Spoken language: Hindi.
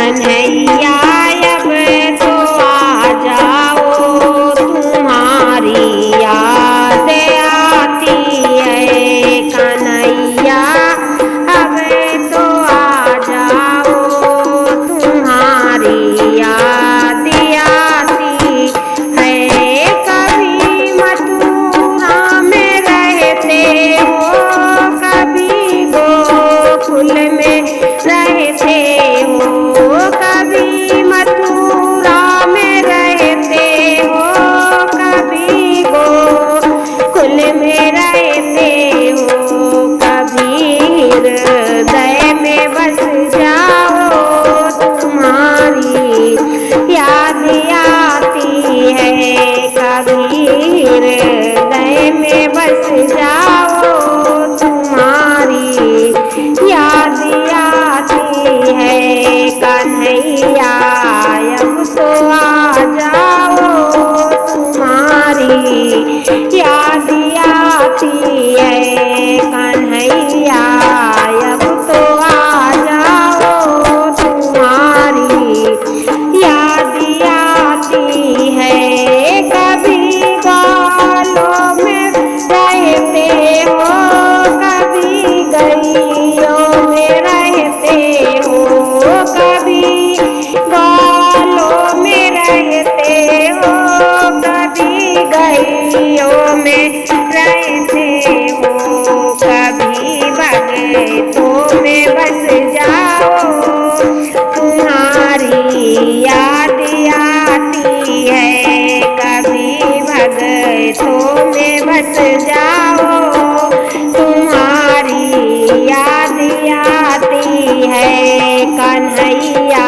कन्हैया अब तो आ जाओ, तुम्हारी याद आती है। कन्हैया अब तो आ जाओ, तुम्हारी याद आती है। कभी मथुरा में रहते हो, कभी गोकुल में रहते हो, कभी मथुरा में रहते हो, कभी गोकुल में रहते हो। कभी हृदय में बस जाओ, तुम्हारी याद आती है। कभी हृदय में बस जाओ, तुम्हारी याद आती है। कन्हैया अब तो आ जाओ, तुम्हारी याद आती है। कन्हैया अब तो आ जाओ, तुम्हारी याद आती है। कभी बालों में रहते हो, कभी गलियों में रहते हो, कभी बालों में रहते हो, कभी गलियों में रहते हो। कभी बगीचों में बस जाओ, तुम्हारी याद आती है। कभी भगतों में बस जाओ, तुम्हारी याद आती है। कन्हैया